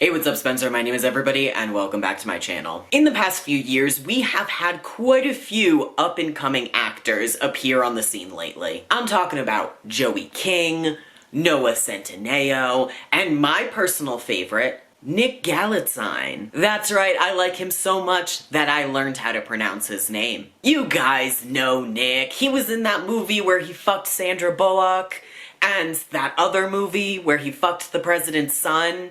Hey, what's up, Spencer? My name is everybody, and welcome back to my channel. In the past few years, we have had quite a few up-and-coming actors appear on the scene lately. I'm talking about Joey King, Noah Centineo, and my personal favorite, Nick Galitzine. That's right, I like him so much that I learned how to pronounce his name. You guys know Nick. He was in that movie where he fucked Sandra Bullock, and that other movie where he fucked the president's son,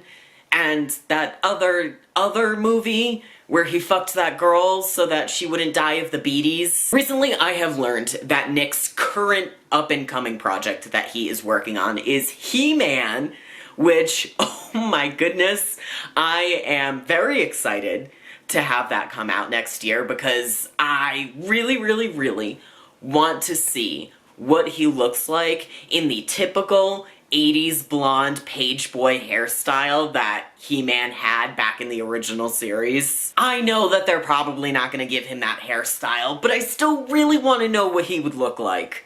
and that other movie where he fucked that girl so that she wouldn't die of the beaties. Recently, I have learned that Nick's current up-and-coming project that he is working on is He-Man, which, oh my goodness, I am very excited to have that come out next year because I really want to see what he looks like in the typical 80s blonde page boy hairstyle that He-Man had back in the original series. I know that they're probably not gonna give him that hairstyle, but I still really want to know what he would look like.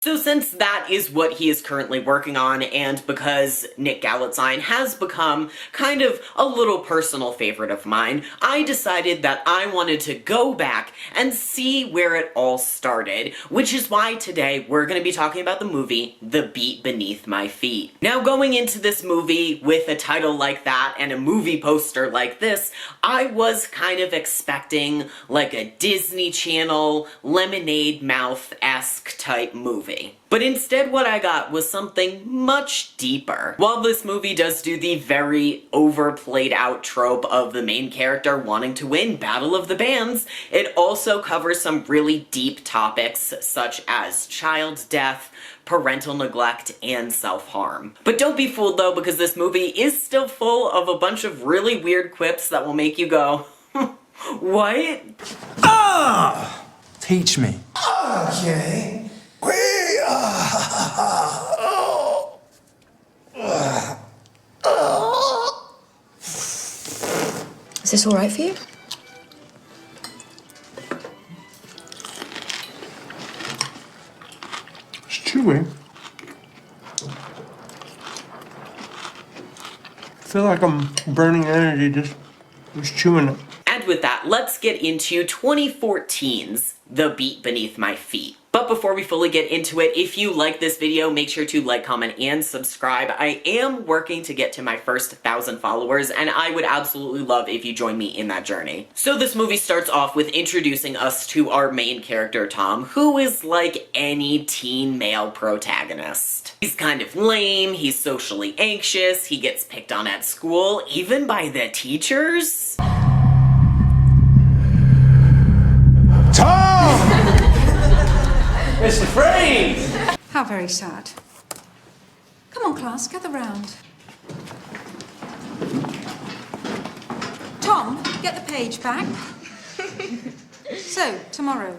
So since that is what he is currently working on, and because Nick Galitzine has become kind of a little personal favorite of mine, I decided that I wanted to go back and see where it all started, which is why today we're going to be talking about the movie The Beat Beneath My Feet. Now, going into this movie with a title like that and a movie poster like this, I was kind of expecting like a Disney Channel Lemonade Mouth-esque type movie. But instead what I got was something much deeper. While this movie does do the very overplayed out trope of the main character wanting to win Battle of the Bands, it also covers some really deep topics such as child death, parental neglect, and self-harm. But don't be fooled though, because this movie is still full of a bunch of really weird quips that will make you go, what? Ah! Teach me. Okay. Is this all right for you? It's chewy. I feel like I'm burning energy just chewing it. And with that, let's get into 2014's The Beat Beneath My Feet. But before we fully get into it, if you like this video, make sure to like, comment, and subscribe. I am working to get to my first 1,000 followers, and I would absolutely love if you join me in that journey. So this movie starts off with introducing us to our main character, Tom, who is like any teen male protagonist. He's kind of lame, he's socially anxious, he gets picked on at school, even by the teachers. Tom! Mr. Freeze! How very sad. Come on, class, gather round. Tom, get the page back. So, tomorrow,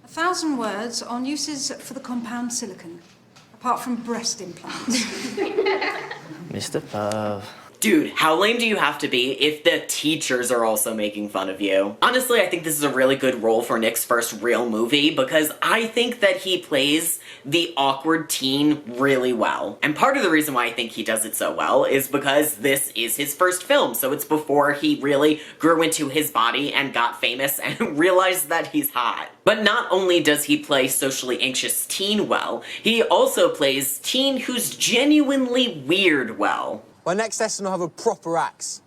1,000 words on uses for the compound silicon, apart from breast implants. Mr. Puff. Dude, how lame do you have to be if the teachers are also making fun of you? Honestly, I think this is a really good role for Nick's first real movie because I think that he plays the awkward teen really well. And part of the reason why I think he does it so well is because this is his first film, so it's before he really grew into his body and got famous and realized that he's hot. But not only does he play socially anxious teen well, he also plays teen who's genuinely weird well. By next lesson, I'll have a proper axe.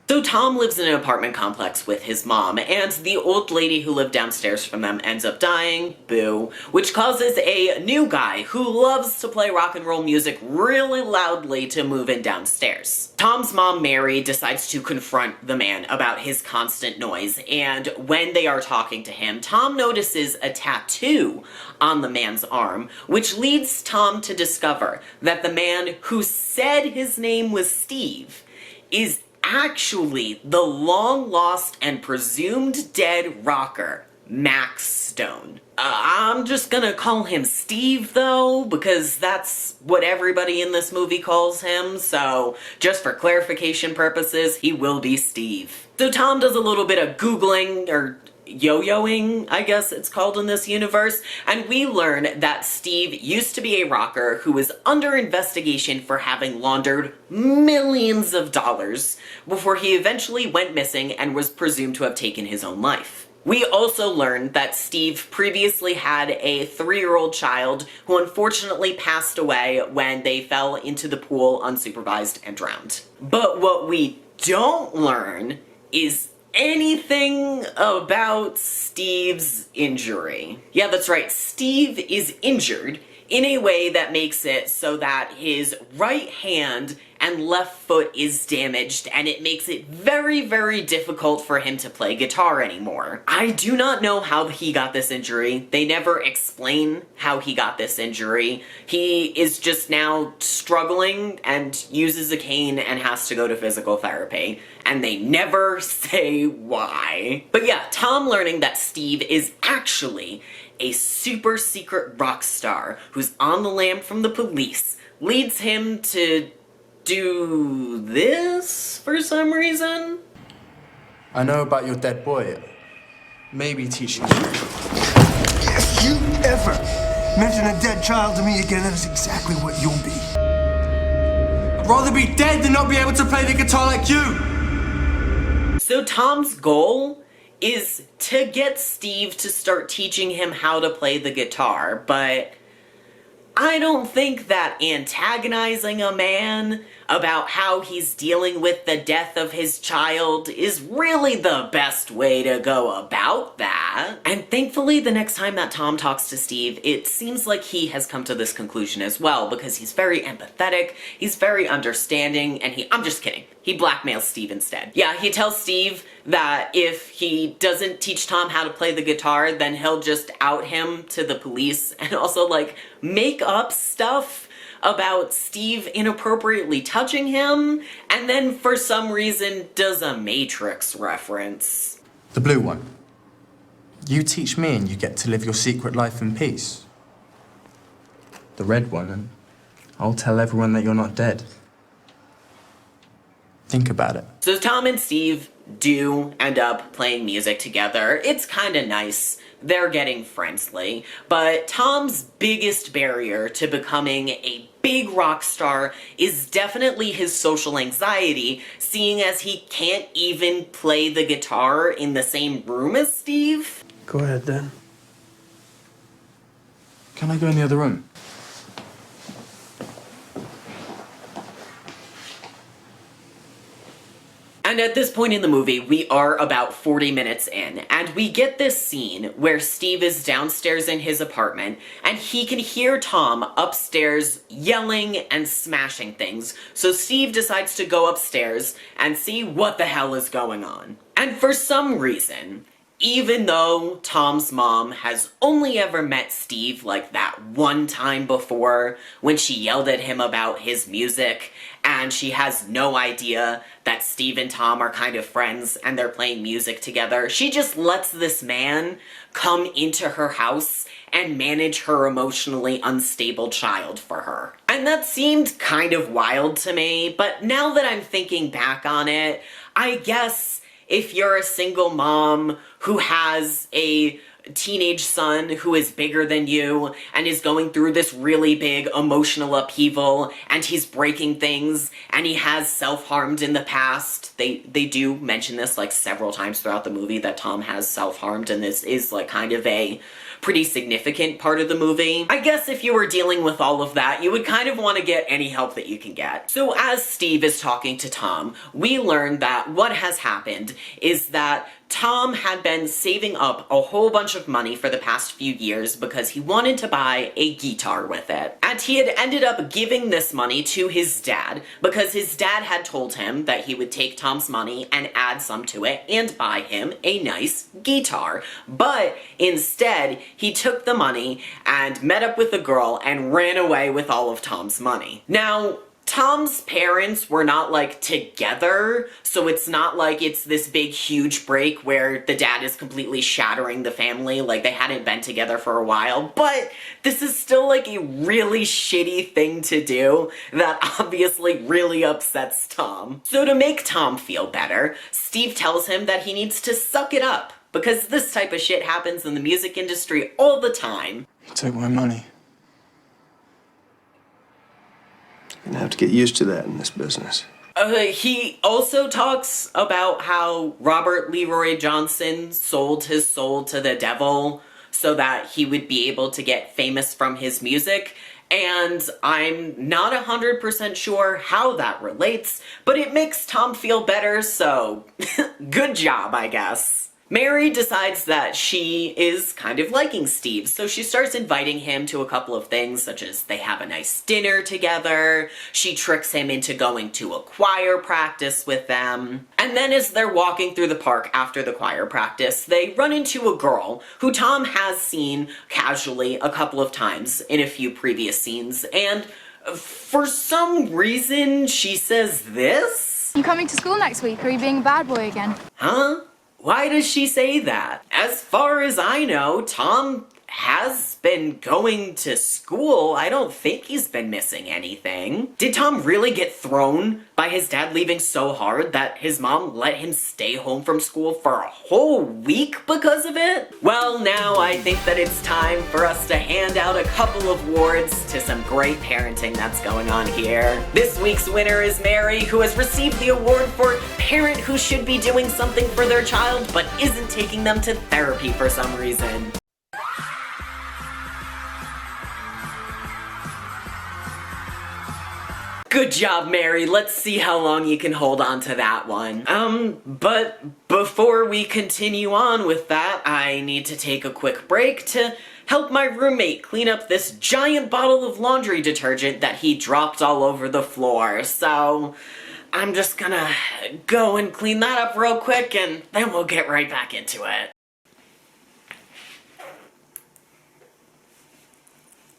So Tom lives in an apartment complex with his mom, and the old lady who lived downstairs from them ends up dying, boo, which causes a new guy who loves to play rock and roll music really loudly to move in downstairs. Tom's mom, Mary, decides to confront the man about his constant noise, and when they are talking to him, Tom notices a tattoo on the man's arm, which leads Tom to discover that the man who said his name was Steve is actually the long-lost and presumed dead rocker, Max Stone. I'm just gonna call him Steve, though, because that's what everybody in this movie calls him, so just for clarification purposes, he will be Steve. So Tom does a little bit of Googling, or yo-yoing, I guess it's called in this universe, and we learn that Steve used to be a rocker who was under investigation for having laundered millions of dollars before he eventually went missing and was presumed to have taken his own life. We also learned that Steve previously had a 3-year-old child who unfortunately passed away when they fell into the pool unsupervised and drowned. But what we don't learn is anything about Steve's injury. Yeah, that's right, Steve is injured in a way that makes it so that his right hand and left foot is damaged, and it makes it very, very difficult for him to play guitar anymore. I do not know how he got this injury. They never explain how he got this injury. He is just now struggling and uses a cane and has to go to physical therapy, and they never say why. But yeah, Tom learning that Steve is actually a super secret rock star who's on the lam from the police leads him to do this for some reason. I know about your dead boy. Maybe teach you. If you ever mention a dead child to me again, that is exactly what you'll be. I'd rather be dead than not be able to play the guitar like you! So Tom's goal is to get Steve to start teaching him how to play the guitar, but I don't think that antagonizing a man about how he's dealing with the death of his child is really the best way to go about that. And thankfully, the next time that Tom talks to Steve, it seems like he has come to this conclusion as well, because he's very empathetic, he's very understanding, and I'm just kidding. He blackmails Steve instead. Yeah, he tells Steve that if he doesn't teach Tom how to play the guitar, then he'll just out him to the police and also, like, make up stuff about Steve inappropriately touching him, and then for some reason does a Matrix reference. The blue one. You teach me and you get to live your secret life in peace. The red one, and I'll tell everyone that you're not dead. Think about it. So Tom and Steve do end up playing music together. It's kinda nice. They're getting friendly. But Tom's biggest barrier to becoming a big rock star is definitely his social anxiety, seeing as he can't even play the guitar in the same room as Steve. Go ahead then. Can I go in the other room? And at this point in the movie, we are about 40 minutes in, and we get this scene where Steve is downstairs in his apartment, and he can hear Tom upstairs yelling and smashing things, so Steve decides to go upstairs and see what the hell is going on. And for some reason, even though Tom's mom has only ever met Steve like that one time before when she yelled at him about his music, and she has no idea that Steve and Tom are kind of friends and they're playing music together, she just lets this man come into her house and manage her emotionally unstable child for her. And that seemed kind of wild to me, but now that I'm thinking back on it, I guess if you're a single mom who has a teenage son who is bigger than you and is going through this really big emotional upheaval, and he's breaking things, and he has self-harmed in the past. They do mention this like several times throughout the movie that Tom has self-harmed, and this is like kind of a pretty significant part of the movie. I guess if you were dealing with all of that, you would kind of want to get any help that you can get. So as Steve is talking to Tom, we learn that what has happened is that Tom had been saving up a whole bunch of money for the past few years because he wanted to buy a guitar with it. And he had ended up giving this money to his dad because his dad had told him that he would take Tom's money and add some to it and buy him a nice guitar. But instead, he took the money and met up with a girl and ran away with all of Tom's money. Now, Tom's parents were not, like, together, so it's not like it's this big, huge break where the dad is completely shattering the family, like, they hadn't been together for a while, but this is still, like, a really shitty thing to do that obviously really upsets Tom. So to make Tom feel better, Steve tells him that he needs to suck it up, because this type of shit happens in the music industry all the time. You took my money. You're gonna have to get used to that in this business. He also talks about how Robert Leroy Johnson sold his soul to the devil so that he would be able to get famous from his music, and I'm not 100% sure how that relates, but it makes Tom feel better, so good job, I guess. Mary decides that she is kind of liking Steve, so she starts inviting him to a couple of things, such as they have a nice dinner together, she tricks him into going to a choir practice with them, and then as they're walking through the park after the choir practice, they run into a girl who Tom has seen casually a couple of times in a few previous scenes, and for some reason she says this? You coming to school next week, or are you being a bad boy again? Huh? Why does she say that? As far as I know, Tom has been going to school. I don't think he's been missing anything. Did Tom really get thrown by his dad leaving so hard that his mom let him stay home from school for a whole week because of it? Well, now I think that it's time for us to hand out a couple of awards to some great parenting that's going on here. This week's winner is Mary, who has received the award for parent who should be doing something for their child but isn't taking them to therapy for some reason. Good job, Mary. Let's see how long you can hold on to that one. But before we continue on with that, I need to take a quick break to help my roommate clean up this giant bottle of laundry detergent that he dropped all over the floor. So I'm just gonna go and clean that up real quick and then we'll get right back into it.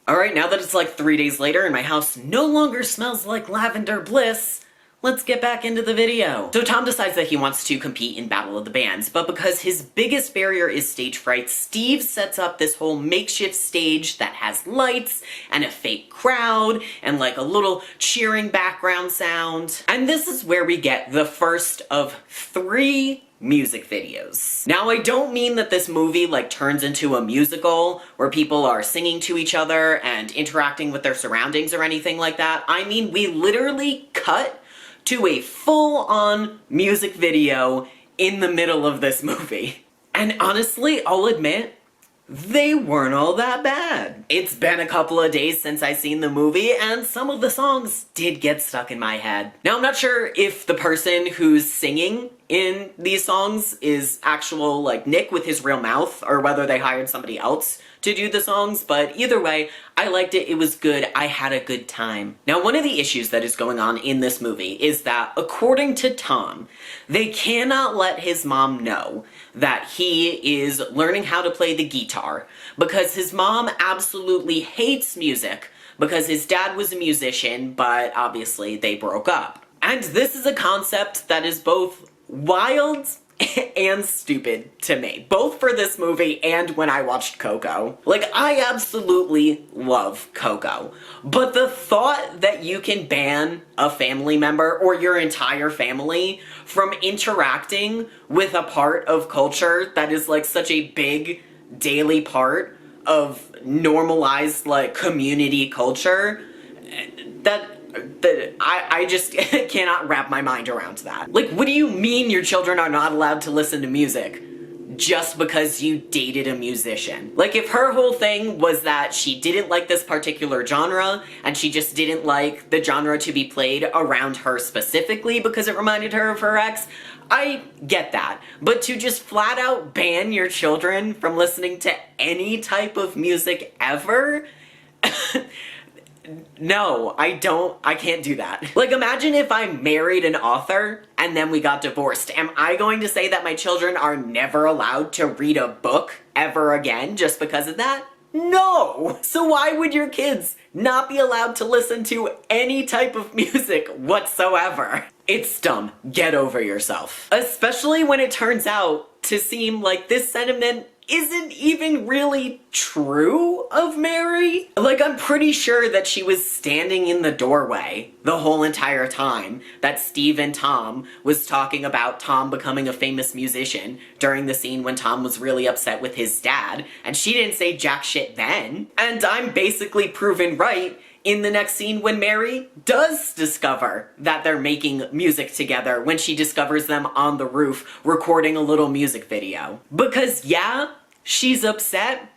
Alright, now that it's like 3 days later and my house no longer smells like lavender bliss, let's get back into the video. So Tom decides that he wants to compete in Battle of the Bands, but because his biggest barrier is stage fright, Steve sets up this whole makeshift stage that has lights and a fake crowd and like a little cheering background sound. And this is where we get the first of 3 music videos. Now, I don't mean that this movie like turns into a musical where people are singing to each other and interacting with their surroundings or anything like that. I mean, we literally cut to a full-on music video in the middle of this movie. And honestly, I'll admit, they weren't all that bad. It's been a couple of days since I've seen the movie, and some of the songs did get stuck in my head. Now, I'm not sure if the person who's singing in these songs is actual, like, Nick with his real mouth, or whether they hired somebody else to do the songs, but either way, I liked it, it was good, I had a good time. Now, one of the issues that is going on in this movie is that, according to Tom, they cannot let his mom know that he is learning how to play the guitar, because his mom absolutely hates music, because his dad was a musician, but obviously they broke up. And this is a concept that is both wild and stupid to me, both for this movie and when I watched Coco. Like, I absolutely love Coco, but the thought that you can ban a family member or your entire family from interacting with a part of culture that is like such a big daily part of normalized like community culture, that I just cannot wrap my mind around that. Like, what do you mean your children are not allowed to listen to music just because you dated a musician? Like, if her whole thing was that she didn't like this particular genre and she just didn't like the genre to be played around her specifically because it reminded her of her ex, I get that. But to just flat out ban your children from listening to any type of music ever? No, I can't do that. Like, imagine if I married an author and then we got divorced. Am I going to say that my children are never allowed to read a book ever again just because of that? No! So why would your kids not be allowed to listen to any type of music whatsoever. It's dumb. Get over yourself. Especially when it turns out to seem like this sentiment isn't even really true of Mary. Like, I'm pretty sure that she was standing in the doorway the whole entire time that Steve and Tom was talking about Tom becoming a famous musician during the scene when Tom was really upset with his dad, and she didn't say jack shit then. And I'm basically proven right in the next scene when Mary does discover that they're making music together, when she discovers them on the roof recording a little music video. Because yeah, she's upset,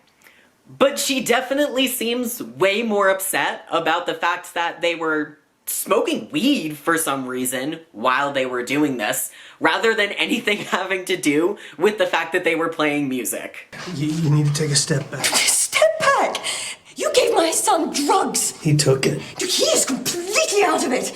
but she definitely seems way more upset about the fact that they were smoking weed for some reason while they were doing this, rather than anything having to do with the fact that they were playing music. You need to take a step back. Step back! You gave my son drugs! He took it. Dude, he is completely out of it!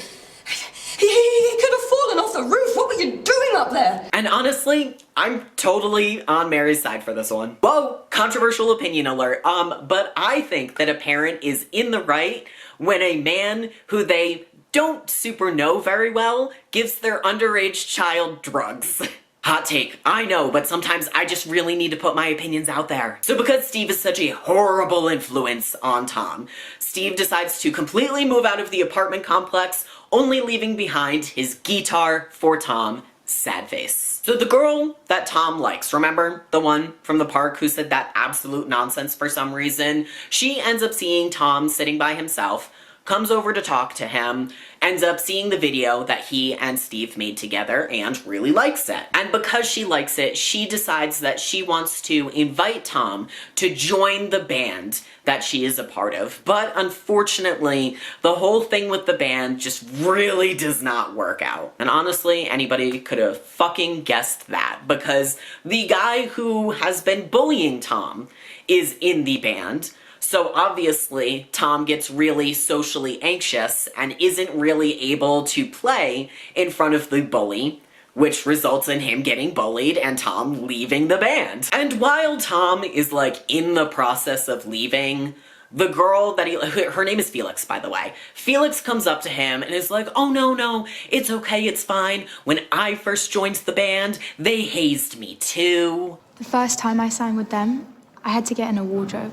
He could have fallen off the roof! What were you doing up there? And honestly, I'm totally on Mary's side for this one. Whoa, controversial opinion alert. But I think that a parent is in the right when a man who they don't super know very well gives their underage child drugs. Hot take, I know, but sometimes I just really need to put my opinions out there. So because Steve is such a horrible influence on Tom, Steve decides to completely move out of the apartment complex, only leaving behind his guitar for Tom, sad face. So the girl that Tom likes, remember? The one from the park who said that absolute nonsense for some reason? She ends up seeing Tom sitting by himself, comes over to talk to him, ends up seeing the video that he and Steve made together and really likes it. And because she likes it, she decides that she wants to invite Tom to join the band that she is a part of. But unfortunately, the whole thing with the band just really does not work out. And honestly, anybody could have fucking guessed that, because the guy who has been bullying Tom is in the band. So obviously, Tom gets really socially anxious and isn't really able to play in front of the bully, which results in him getting bullied and Tom leaving the band. And while Tom is like in the process of leaving, the girl that her name is Felix, by the way. Felix comes up to him and is like, oh no, it's okay, it's fine. When I first joined the band, they hazed me too. The first time I sang with them, I had to get in a wardrobe.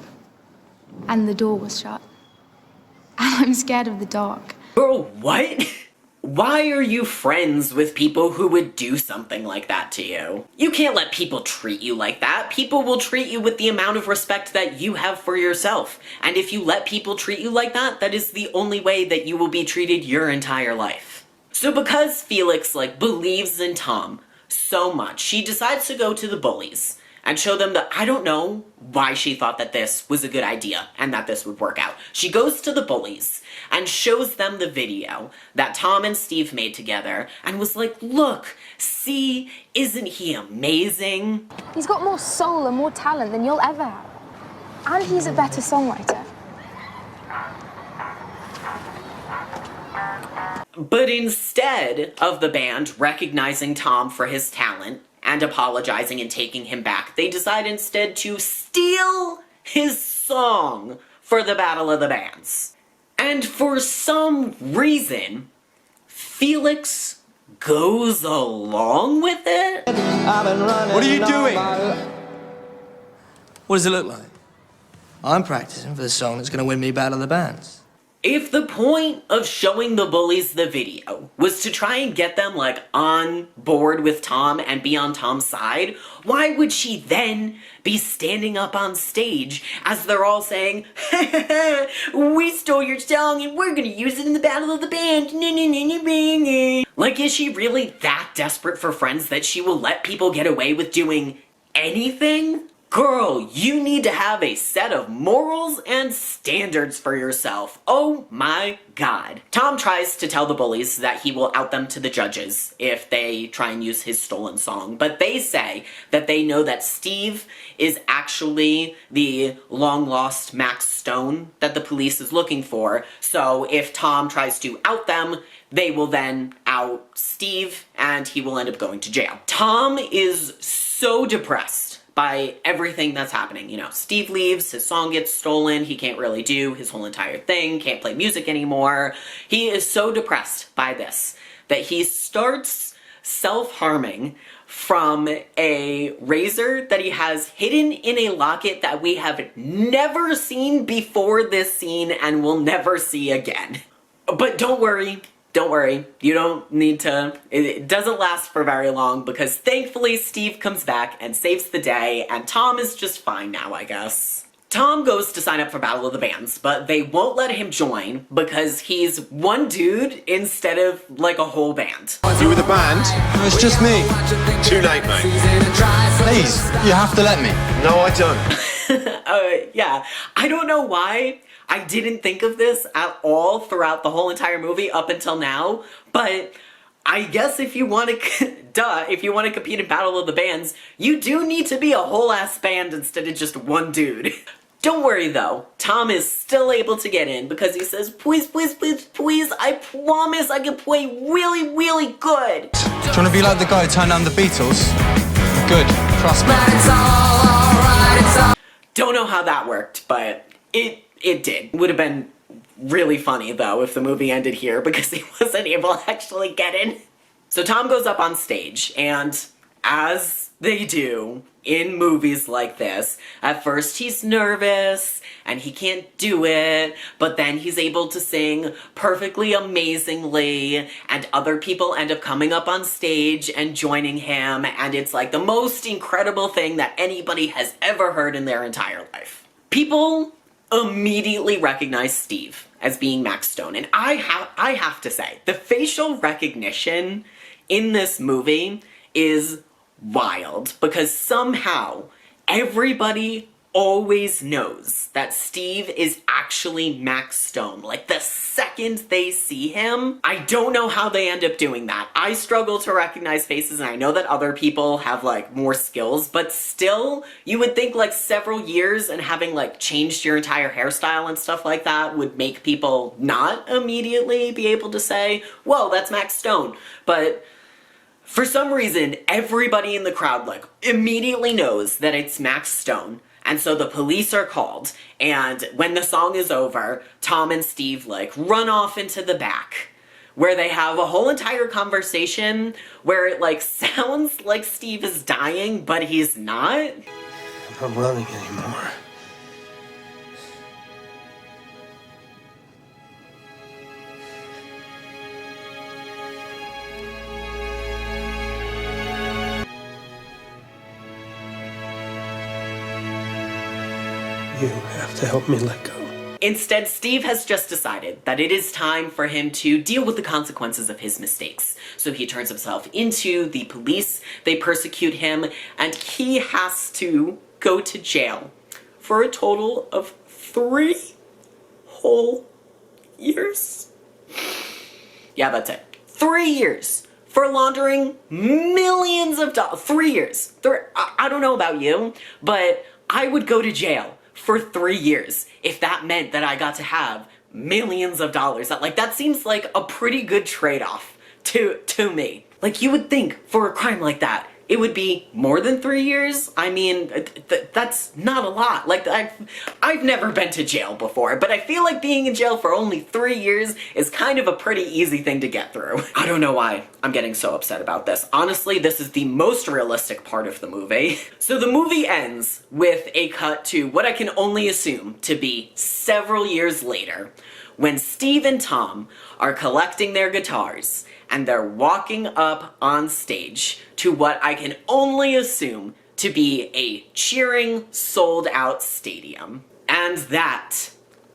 And the door was shut. And I'm scared of the dark. Girl, what? Why are you friends with people who would do something like that to you? You can't let people treat you like that. People will treat you with the amount of respect that you have for yourself. And if you let people treat you like that, that is the only way that you will be treated your entire life. So because Felix, believes in Tom so much, she decides to go to the bullies and show them that I don't know why she thought that this was a good idea and that this would work out. She goes to the bullies and shows them the video that Tom and Steve made together and was like, look, see, isn't he amazing? He's got more soul and more talent than you'll ever have. And he's a better songwriter. But instead of the band recognizing Tom for his talent and apologizing and taking him back, they decide instead to steal his song for the Battle of the Bands. And for some reason, Felix goes along with it? What are you doing? What does it look like? I'm practicing for the song that's going to win me Battle of the Bands. If the point of showing the bullies the video was to try and get them, on board with Tom and be on Tom's side, why would she then be standing up on stage as they're all saying, we stole your song and we're gonna use it in the Battle of the Band, is she really that desperate for friends that she will let people get away with doing anything? Girl, you need to have a set of morals and standards for yourself. Oh my god. Tom tries to tell the bullies that he will out them to the judges if they try and use his stolen song, but they say that they know that Steve is actually the long-lost Max Stone that the police is looking for, so if Tom tries to out them, they will then out Steve and he will end up going to jail. Tom is so depressed by everything that's happening. You know, Steve leaves, his song gets stolen, he can't really do his whole entire thing, can't play music anymore. He is so depressed by this that he starts self-harming from a razor that he has hidden in a locket that we have never seen before this scene and will never see again. But don't worry, you don't need to, it doesn't last for very long because thankfully Steve comes back and saves the day and Tom is just fine now, I guess. Tom goes to sign up for Battle of the Bands, but they won't let him join because he's one dude instead of like a whole band. You with the band? No, it's just me. Too late, mate. Please, you have to let me. No, I don't. Yeah, I don't know why I didn't think of this at all throughout the whole entire movie up until now, but I guess if you want to, if you want to compete in Battle of the Bands, you do need to be a whole ass band instead of just one dude. Don't worry though, Tom is still able to get in because he says, please, please, please, please, I promise I can play really, really good. Do you want to be like the guy who turned down the Beatles? Good, trust me. Don't know how that worked, but it did. Would have been really funny though if the movie ended here because he wasn't able to actually get in. So Tom goes up on stage and as they do in movies like this, at first he's nervous and he can't do it, but then he's able to sing perfectly amazingly and other people end up coming up on stage and joining him and it's like the most incredible thing that anybody has ever heard in their entire life. People immediately recognize Steve as being Max Stone, and I have to say, the facial recognition in this movie is wild because somehow everybody always knows that Steve is actually Max Stone. Like the second they see him, I don't know how they end up doing that. I struggle to recognize faces and I know that other people have like more skills, but still you would think like several years and having like changed your entire hairstyle and stuff like that would make people not immediately be able to say, whoa, that's Max Stone. But for some reason, everybody in the crowd like immediately knows that it's Max Stone. And so the police are called, and when the song is over, Tom and Steve like run off into the back, where they have a whole entire conversation where it like sounds like Steve is dying, but he's not. I'm not running anymore. You have to help me let go. Instead, Steve has just decided that it is time for him to deal with the consequences of his mistakes. So he turns himself into the police, they persecute him, and he has to go to jail for a total of 3 whole years. Yeah, that's it. 3 years for laundering millions of dollars. 3 years. I don't know about you, but I would go to jail for 3 years if that meant that I got to have millions of dollars. That seems like a pretty good trade-off to me. Like, you would think for a crime like that, it would be more than 3 years. I mean, that's not a lot. Like, I've never been to jail before, but I feel like being in jail for only 3 years is kind of a pretty easy thing to get through. I don't know why I'm getting so upset about this. Honestly, this is the most realistic part of the movie. So the movie ends with a cut to what I can only assume to be several years later, when Steve and Tom are collecting their guitars and they're walking up on stage to what I can only assume to be a cheering, sold-out stadium. And that,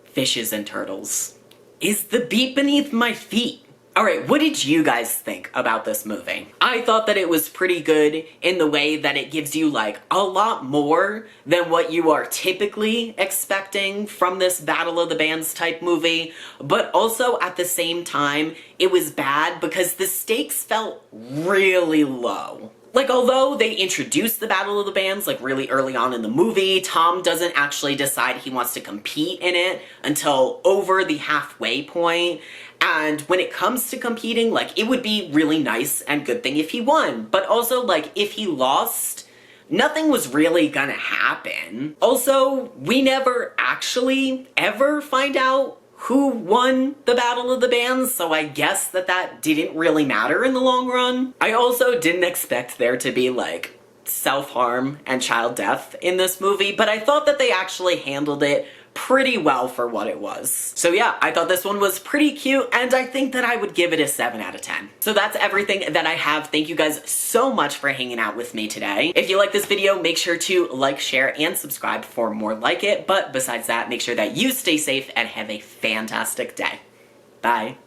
fishes and turtles, is the beat beneath my feet. Alright, what did you guys think about this movie? I thought that it was pretty good in the way that it gives you like a lot more than what you are typically expecting from this Battle of the Bands type movie, but also at the same time, it was bad because the stakes felt really low. Like, although they introduced the Battle of the Bands, like, really early on in the movie, Tom doesn't actually decide he wants to compete in it until over the halfway point. And when it comes to competing, like, it would be really nice and good thing if he won. But also, like, if he lost, nothing was really gonna happen. Also, we never actually ever find out who won the Battle of the Bands, so I guess that didn't really matter in the long run. I also didn't expect there to be, like, self-harm and child death in this movie, but I thought that they actually handled it pretty well for what it was. So yeah, I thought this one was pretty cute, and I think that I would give it a 7 out of 10. So that's everything that I have. Thank you guys so much for hanging out with me today. If you like this video, make sure to like, share, and subscribe for more like it, but besides that, make sure that you stay safe and have a fantastic day. Bye.